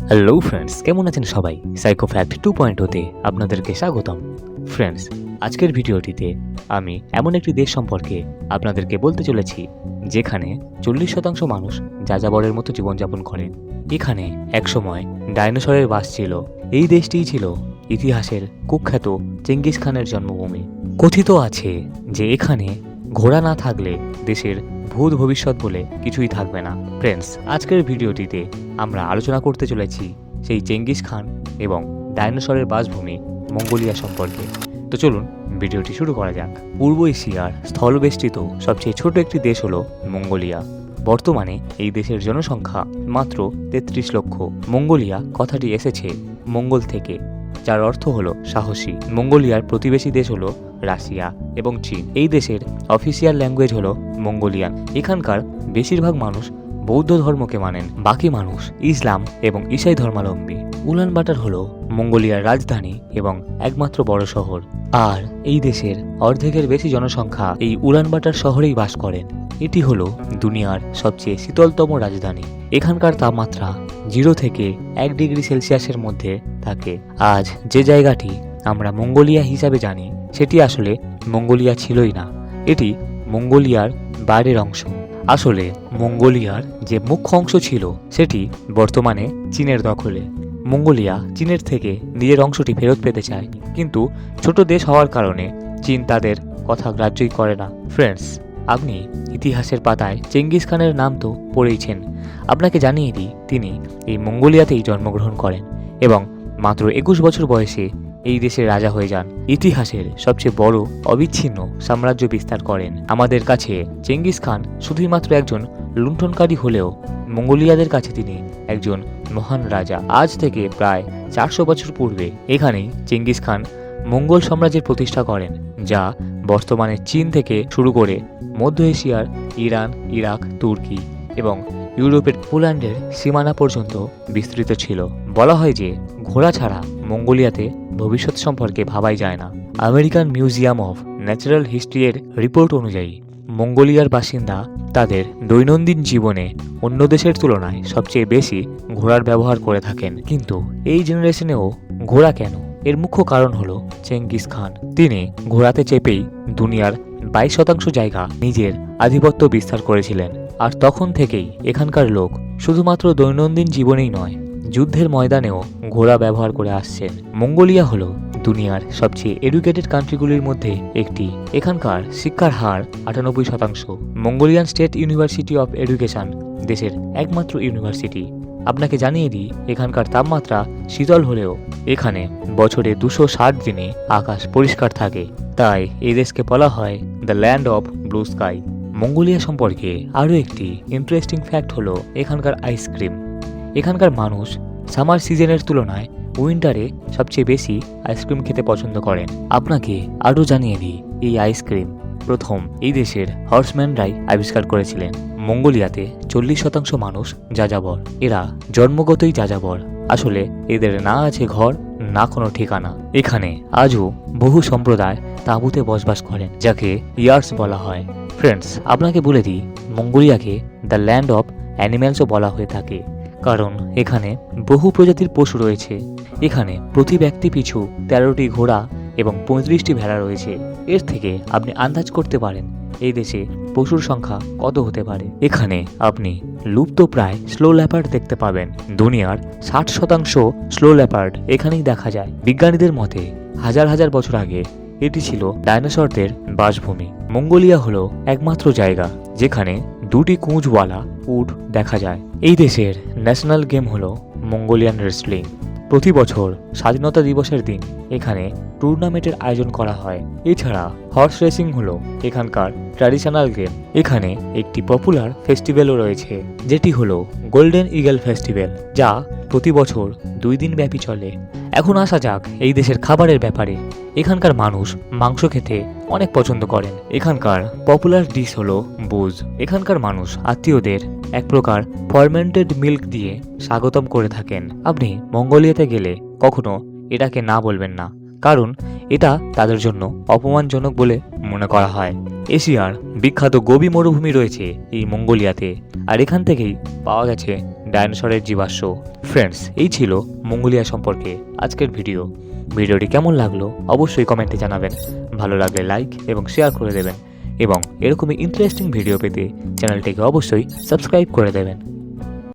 Hello friends, কেমন আছেন সবাই? সাইকো ফ্যাক্ট 2.0 আপনাদেরকে স্বাগতম। ফ্রেন্ডস, আজকের ভিডিওটিতে আমি এমন একটি দেশ সম্পর্কে আপনাদেরকে বলতে চলেছি যেখানে 40% মানুষ যাযাবরের মতো জীবনযাপন করেন। এখানে একসময় ডাইনোসরের বাস ছিল। এই দেশটিই ছিল ইতিহাসের কুখ্যাত চেঙ্গিস খানের জন্মভূমি। কথিত আছে যে এখানে ঘোড়া না থাকলে দেশের ভূত ভবিষ্যৎ বলে কিছুই থাকবে না। ফ্রেন্ডস, আজকের ভিডিওটিতে আমরা আলোচনা করতে চলেছি সেই চেঙ্গিস খান এবং ডাইনোসরের বাসভূমি মঙ্গোলিয়া সম্পর্কে। তো চলুন ভিডিওটি শুরু করা যাক। পূর্ব এশিয়ার স্থলবেষ্টিত সবচেয়ে ছোট একটি দেশ হলো মঙ্গোলিয়া। বর্তমানে এই দেশের জনসংখ্যা মাত্র 33 লক্ষ। মঙ্গোলিয়া কথাটি এসেছে মঙ্গল থেকে, যার অর্থ হলো সাহসী। মঙ্গোলিয়ার প্রতিবেশী দেশ হলো রাশিয়া এবং চীন। এই দেশের অফিসিয়াল ল্যাঙ্গুয়েজ হলো মঙ্গোলিয়ান। এখানকার বেশিরভাগ মানুষ বৌদ্ধ ধর্মকে মানেন, বাকি মানুষ ইসলাম এবং ঈসাই ধর্মাবলম্বী। উলানবাটার হলো মঙ্গোলিয়ার রাজধানী এবং একমাত্র বড় শহর। আর এই দেশের অর্ধেকের বেশি জনসংখ্যা এই উলানবাটার শহরেই বাস করেন। এটি হলো দুনিয়ার সবচেয়ে শীতলতম রাজধানী। এখানকার তাপমাত্রা 0 থেকে 1 ডিগ্রি সেলসিয়াসের মধ্যে থাকে। আজ যে জায়গাটি আমরা মঙ্গোলিয়া হিসাবে জানি সেটি আসলে মঙ্গোলিয়া ছিলই না, এটি মঙ্গোলিয়ার বাইরের অংশ। আসলে মঙ্গোলিয়ার যে মুখ্য অংশ ছিল সেটি বর্তমানে চীনের দখলে। মঙ্গোলিয়া চীনের থেকে নিজের অংশটি ফেরত পেতে চায়, কিন্তু ছোট দেশ হওয়ার কারণে চীন তাদের কথা গ্রাহ্যই করে না। ফ্রেন্ডস, আপনি ইতিহাসের পাতায় চেঙ্গিস খানের নাম তো পড়েইছেন। আপনাকে জানিয়ে দিই, তিনি এই মঙ্গোলিয়াতেই জন্মগ্রহণ করেন এবং মাত্র 21 বছর বয়সে এই দেশের রাজা হয়ে যান। ইতিহাসের সবচেয়ে বড় অবিচ্ছিন্ন সাম্রাজ্য বিস্তার করেন। আমাদের কাছে চেঙ্গিস খান শুধুমাত্র একজন লুণ্ঠনকারী হলেও মঙ্গোলিয়াদের কাছে তিনি একজন মহান রাজা। আজ থেকে প্রায় 400 বছর পূর্বে এখানেই চেঙ্গিস খান মঙ্গল সাম্রাজ্যের প্রতিষ্ঠা করেন, যা বর্তমানে চীন থেকে শুরু করে মধ্য এশিয়ার ইরান, ইরাক, তুর্কি এবং ইউরোপের পোল্যান্ডের সীমানা পর্যন্ত বিস্তৃত ছিল। বলা হয় যে ঘোড়া ছাড়া মঙ্গোলিয়াতে ভবিষ্যৎ সম্পর্কে ভাবাই যায় না। American museum of natural history এর রিপোর্ট অনুযায়ী মঙ্গোলিয়ার বাসিন্দা তাদের দৈনন্দিন জীবনে অন্য দেশের তুলনায় সবচেয়ে বেশি ঘোড়ার ব্যবহার করে থাকেন। কিন্তু এই জেনারেশনেও ঘোড়া কেন? এর মুখ্য কারণ হলো চেঙ্গিস খান। তিনি ঘোড়াতে চেপেই দুনিয়ার 22% জায়গা নিজের আধিপত্য বিস্তার করেছিলেন। আর তখন থেকেই এখানকার লোক শুধুমাত্র দৈনন্দিন জীবনেই নয়, যুদ্ধের ময়দানেও ঘোড়া ব্যবহার করে আসছেন। মঙ্গোলিয়া হলো দুনিয়ার সবচেয়ে এডুকেটেড কান্ট্রিগুলির মধ্যে একটি। এখানকার শিক্ষার হার 98%। Mongolian state university of education দেশের একমাত্র ইউনিভার্সিটি। আপনাকে জানিয়ে দিই, এখানকার তাপমাত্রা শীতল হলেও এখানে বছরে 260 দিনে আকাশ পরিষ্কার থাকে। তাই এই দেশকে বলা হয় the land of blue sky. Mongolia সম্পর্কে আরও একটি ইন্টারেস্টিং ফ্যাক্ট হলো এখানকার আইসক্রিম। এখানকার মানুষ সামার সিজনের তুলনায় উইন্টারে সবচেয়ে বেশি আইসক্রিম খেতে পছন্দ করেন। আপনাকে আরও জানিয়ে দিই, এই আইসক্রিম প্রথম এই দেশের হর্সম্যানরাই আবিষ্কার করেছিলেন। মঙ্গোলিয়াতে 40% মানুষ যাযাবর। এরা জন্মগতই যাযাবর। আসলে এদের না আছে ঘর, না কোনো ঠিকানা। এখানে আজও বহু সম্প্রদায় তাঁবুতে বসবাস করেন, যাকে ইয়ার্স বলা হয়। ফ্রেন্ডস, আপনাকে বলে দিই, মঙ্গোলিয়াকে দ্য ল্যান্ড অফ অ্যানিম্যালসও বলা হয়ে থাকে, কারণ এখানে বহু প্রজাতির পশু রয়েছে। এখানে প্রতি ব্যক্তি পিছু 13টি ঘোড়া এবং 35টি ভেড়া রয়েছে। এর থেকে আপনি আন্দাজ করতে পারেন এই দেশে পশুর সংখ্যা কত হতে পারে। এখানে আপনি লুপ্ত প্রায় স্লো ল্যাপার্ড দেখতে পাবেন। দুনিয়ার 60% স্লো ল্যাপার্ড এখানেই দেখা যায়। বিজ্ঞানীদের মতে হাজার হাজার বছর আগে এটি ছিল ডাইনোসরদের বাসভূমি। মঙ্গোলিয়া হলো একমাত্র জায়গা যেখানে 2টি কুঁজওয়ালা উট দেখা যায়। এই দেশের ন্যাশনাল গেম হলো মঙ্গোলিয়ান রেসলিং। প্রতি বছর স্বাধীনতা দিবসের দিন এখানে টুর্নামেন্টের আয়োজন করা হয়। এছাড়া হর্স রেসিং হলো এখানকার ট্র্যাডিশনাল গেম। এখানে একটি পপুলার ফেস্টিভ্যালও রয়েছে, যেটি হলো গোল্ডেন ইগল ফেস্টিভ্যাল, যা প্রতি বছর 2 দিন ব্যাপী চলে। এখন আসা যাক এই দেশের খাবারের ব্যাপারে। এখানকার মানুষ মাংস খেতে অনেক পছন্দ করেন। এখানকার পপুলার ডিশ হলো বুজ। এখানকার মানুষ আত্মীয়দের এক প্রকার ফার্মেন্টেড মিল্ক দিয়ে স্বাগতম করে থাকেন। আপনি মঙ্গোলিয়াতে গেলে কখনো এটাকে না বলবেন না, কারণ এটা তাদের জন্য অপমানজনক বলে মনে করা হয়। এশিয়ার বিখ্যাত গোবি মরুভূমি রয়েছে এই মঙ্গোলিয়াতে, আর এখান থেকেই পাওয়া গেছে ডাইনোসরের জীবাশ্ম। ফ্রেন্ডস, এই ছিল মঙ্গোলিয়া সম্পর্কে আজকের ভিডিওটি কেমন লাগলো অবশ্যই কমেন্টে জানাবেন। ভালো লাগলে লাইক এবং শেয়ার করে দেবেন, এবং এরকমই ইন্টারেস্টিং ভিডিও পেতে চ্যানেলটিকে অবশ্যই সাবস্ক্রাইব করে দেবেন।